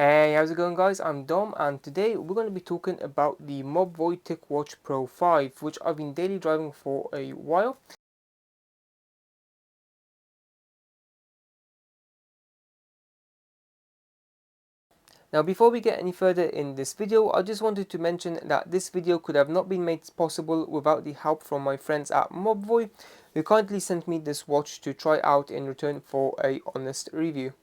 Hey, how's it going guys? I'm Dom and today we're going to be talking about the Mobvoi TicWatch Pro 5, which I've been daily driving for a while. Now before we get any further in this video, I just wanted to mention that this video could have not been made possible without the help from my friends at Mobvoi, who kindly sent me this watch to try out in return for a honest review.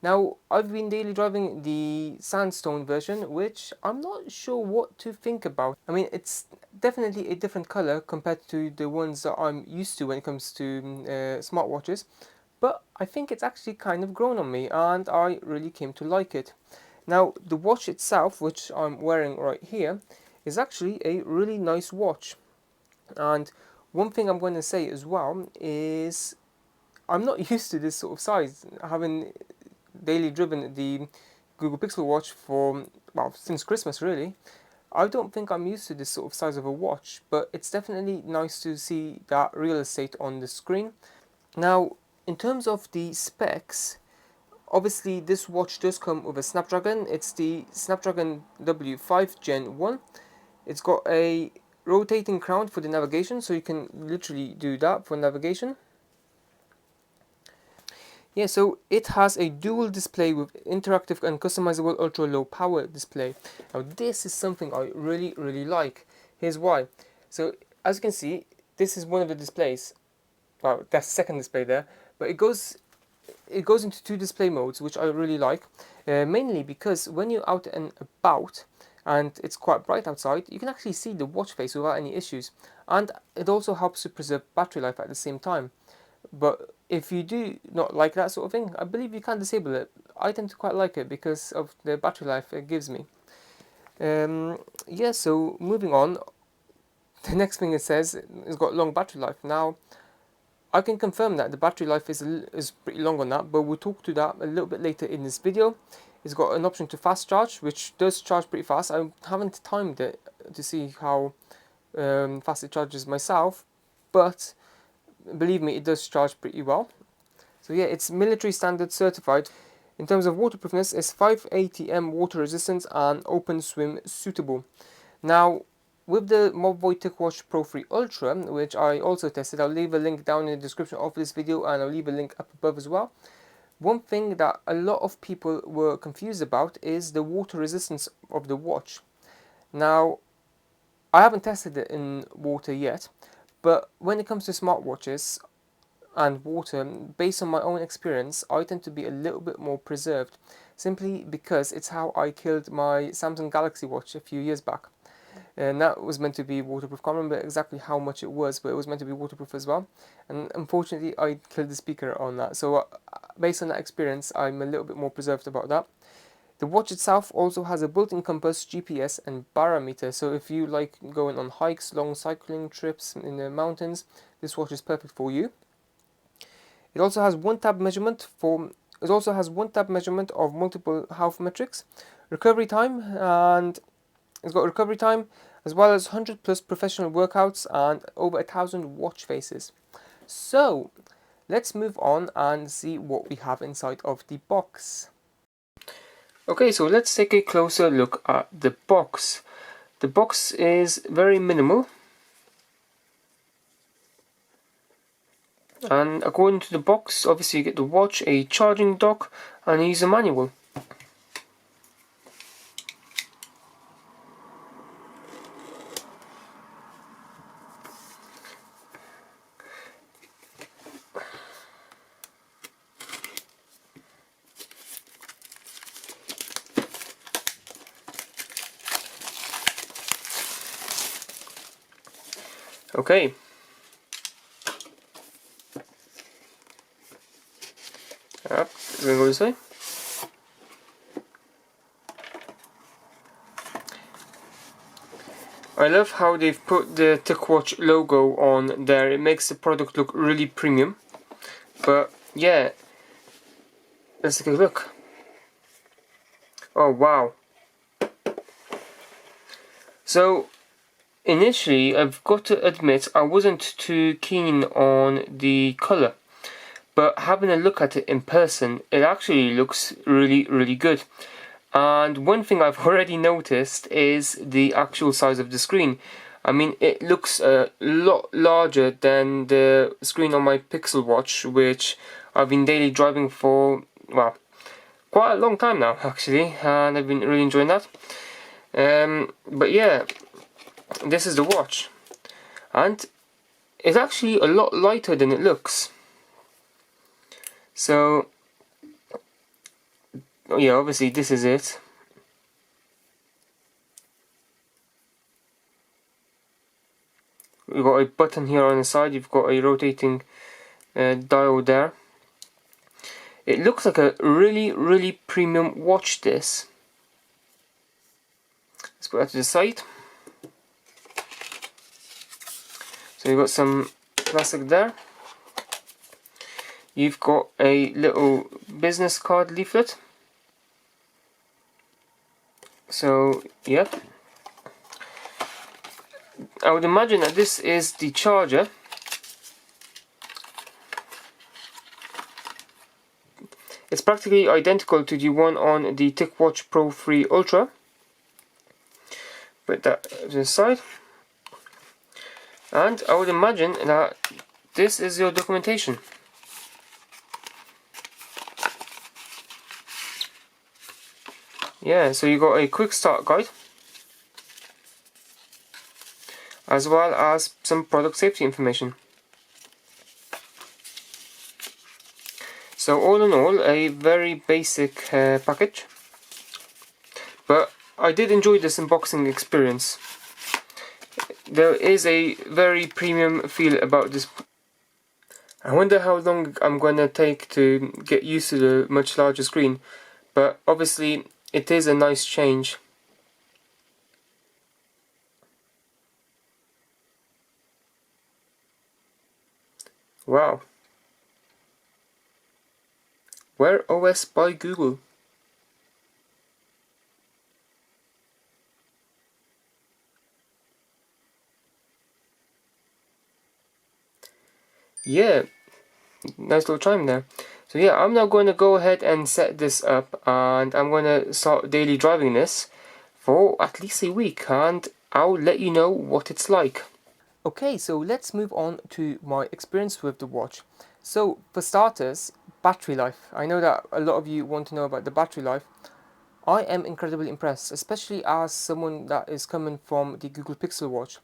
Now, I've been daily driving the sandstone version, which I'm not sure what to think about. I mean, it's definitely a different color compared to the ones that I'm used to when it comes to smartwatches, but I think it's actually kind of grown on me and I really came to like it. Now, the watch itself, which I'm wearing right here, is actually a really nice watch. And one thing I'm going to say as well is I'm not used to this sort of size, having daily driven the Google Pixel Watch for, well, since Christmas really. I don't think I'm used to this sort of size of a watch, but it's definitely nice to see that real estate on the screen. Now, in terms of the specs, obviously this watch does come with a Snapdragon. It's the Snapdragon W5 Gen 1. It's got a rotating crown for the navigation, so you can literally do that for navigation. Yeah, so it has a dual display with interactive and customizable ultra low power display. Now this is something I really like. Here's why. So as you can see, this is one of the displays. Well, that's the second display there, but it goes into two display modes, which I really like. Mainly because when you're out and about and it's quite bright outside, you can actually see the watch face without any issues, and it also helps to preserve battery life at the same time. But if you do not like that sort of thing, I believe you can disable it. I tend to quite like it because of the battery life it gives me. Yeah, so moving on, the next thing it says it's got long battery life. Now, I can confirm that the battery life is pretty long on that, but we'll talk to that a little bit later in this video. It's got an option to fast charge, which does charge pretty fast. I haven't timed it to see how fast it charges myself, but believe me, it does charge pretty well. So yeah, it's military standard certified. In terms of waterproofness, it's 580 water resistant and open swim suitable. Now, with the Mobvoi TicWatch Pro 3 Ultra, which I also tested, I'll leave a link down in the description of this video and I'll leave a link up above as well. One thing that a lot of people were confused about is the water resistance of the watch. Now, I haven't tested it in water yet, but when it comes to smartwatches and water, based on my own experience, I tend to be a little bit more preserved, simply because it's how I killed my Samsung Galaxy Watch a few years back. And that was meant to be waterproof. Can't remember exactly how much it was, but it was meant to be waterproof as well. And unfortunately, I killed the speaker on that. So based on that experience, I'm a little bit more preserved about that. The watch itself also has a built-in compass, GPS and barometer, so if you like going on hikes, long cycling trips in the mountains, this watch is perfect for you. It also has one tab measurement of multiple health metrics, recovery time, and it's got recovery time as well as 100 plus professional workouts and over 1,000 watch faces. So let's move on and see what we have inside of the box. Okay, so let's take a closer look at the box. The box is very minimal, and according to the box, obviously you get the watch, a charging dock and a user manual. Okay. Yep, we're going to go this way. I love how they've put the TicWatch logo on there. It makes the product look really premium. But yeah, let's take a look. Oh wow. So initially, I've got to admit, I wasn't too keen on the colour, but having a look at it in person, it actually looks really good. And one thing I've already noticed is the actual size of the screen. I mean, it looks a lot larger than the screen on my Pixel Watch, which I've been daily driving for, well, quite a long time now actually, and I've been really enjoying that. But yeah, this is the watch, and it's actually a lot lighter than it looks. So yeah, obviously this is it. You've got a button here on the side, you've got a rotating dial there. It looks like a really premium watch, this. Let's put that to the side. So you've got some plastic there. You've got a little business card leaflet. So, yep. I would imagine that this is the charger. It's practically identical to the one on the TicWatch Pro 3 Ultra. Put that to the side. And I would imagine that this is your documentation. Yeah, so you got a quick start guide, as well as some product safety information. So all in all, a very basic package, but I did enjoy this unboxing experience. There is a very premium feel about this. I wonder how long I'm gonna take to get used to the much larger screen, but obviously it is a nice change. Wow. Wear OS by Google. Yeah, nice little chime there. So yeah, I'm now going to go ahead and set this up, and I'm going to start daily driving this for at least a week, and I'll let you know what it's like. Okay, so let's move on to my experience with the watch. So for starters, battery life. I know that a lot of you want to know about the battery life. I am incredibly impressed, especially as someone that is coming from the Google Pixel Watch.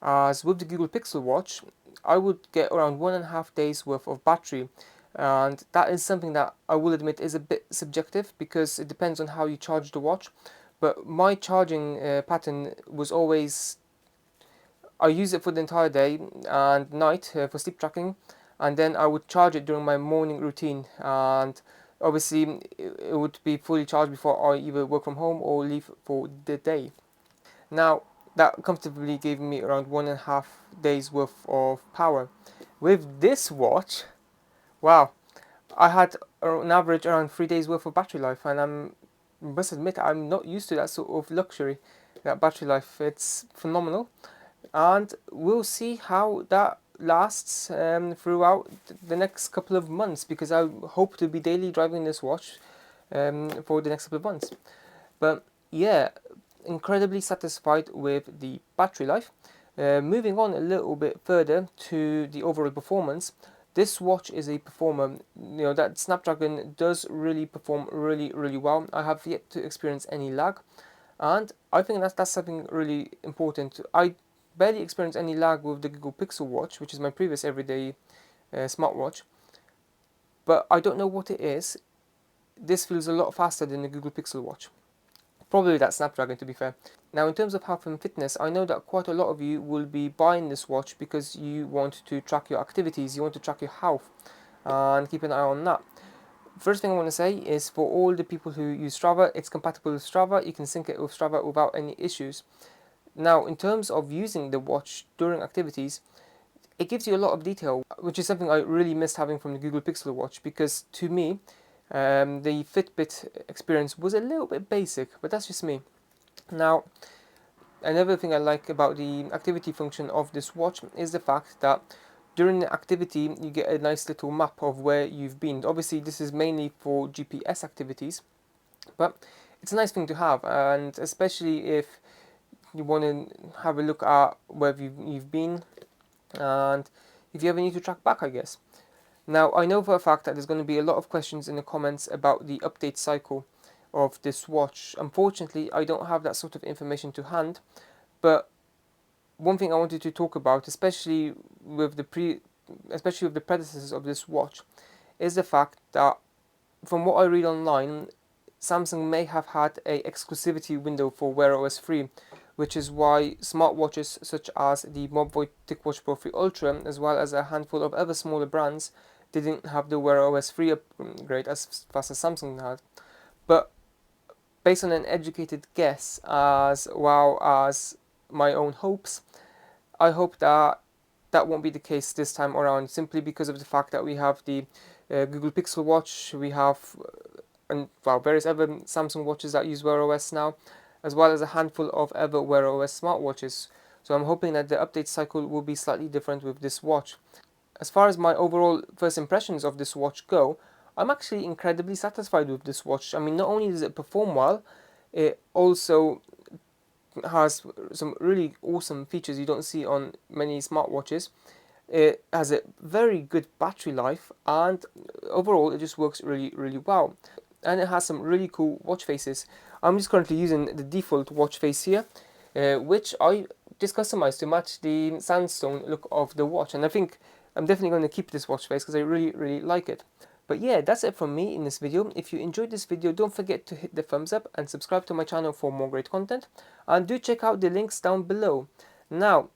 As with the Google Pixel Watch, I would get around 1.5 days worth of battery, and that is something that I will admit is a bit subjective because it depends on how you charge the watch. But my charging pattern was always, I use it for the entire day and night for sleep tracking, and then I would charge it during my morning routine, and obviously it would be fully charged before I either work from home or leave for the day. Now that comfortably gave me around 1.5 days worth of power. With this watch, wow, I had an average around 3 days worth of battery life, and must admit I'm not used to that sort of luxury, that battery life. It's phenomenal, and we'll see how that lasts throughout the next couple of months, because I hope to be daily driving this watch for the next couple of months. But yeah, incredibly satisfied with the battery life. Moving on a little bit further to the overall performance, this watch is a performer. You know that Snapdragon does really perform really well. I have yet to experience any lag, and I think that's something really important. I barely experience any lag with the Google Pixel Watch, which is my previous everyday smartwatch, but I don't know what it is. This feels a lot faster than the Google Pixel Watch. Probably that Snapdragon, to be fair. Now in terms of health and fitness, I know that quite a lot of you will be buying this watch because you want to track your activities, you want to track your health, and keep an eye on that. First thing I want to say is, for all the people who use Strava, it's compatible with Strava. You can sync it with Strava without any issues. Now in terms of using the watch during activities, it gives you a lot of detail, which is something I really missed having from the Google Pixel Watch, because to me, the Fitbit experience was a little bit basic, but that's just me. Now, another thing I like about the activity function of this watch is the fact that during the activity you get a nice little map of where you've been. Obviously this is mainly for GPS activities, but it's a nice thing to have, and especially if you want to have a look at where you've been, and if you ever need to track back, I guess. Now, I know for a fact that there's going to be a lot of questions in the comments about the update cycle of this watch. Unfortunately, I don't have that sort of information to hand, but one thing I wanted to talk about, especially with the predecessors of this watch, is the fact that from what I read online, Samsung may have had a exclusivity window for Wear OS 3, which is why smartwatches such as the Mobvoi TicWatch Pro 3 Ultra, as well as a handful of other smaller brands, didn't have the Wear OS 3 upgrade as fast as Samsung had. But based on an educated guess, as well as my own hopes, I hope that that won't be the case this time around, simply because of the fact that we have the Google Pixel Watch, we have and well, various other Samsung watches that use Wear OS now, as well as a handful of other Wear OS smartwatches. So I'm hoping that the update cycle will be slightly different with this watch. As far as my overall first impressions of this watch go, I'm actually incredibly satisfied with this watch. I mean, not only does it perform well, it also has some really awesome features you don't see on many smartwatches. It has a very good battery life, and overall it just works really, really well. And it has some really cool watch faces. I'm just currently using the default watch face here, which I just customized to match the sandstone look of the watch, and I think I'm definitely going to keep this watch face because I really, really like it. But yeah, that's it from me in this video. If you enjoyed this video, don't forget to hit the thumbs up and subscribe to my channel for more great content. And do check out the links down below. Now,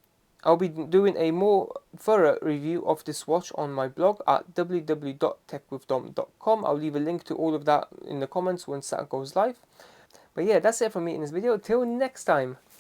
I'll be doing a more thorough review of this watch on my blog at www.techwithdom.com. I'll leave a link to all of that in the comments once that goes live. But yeah, that's it from me in this video. Till next time.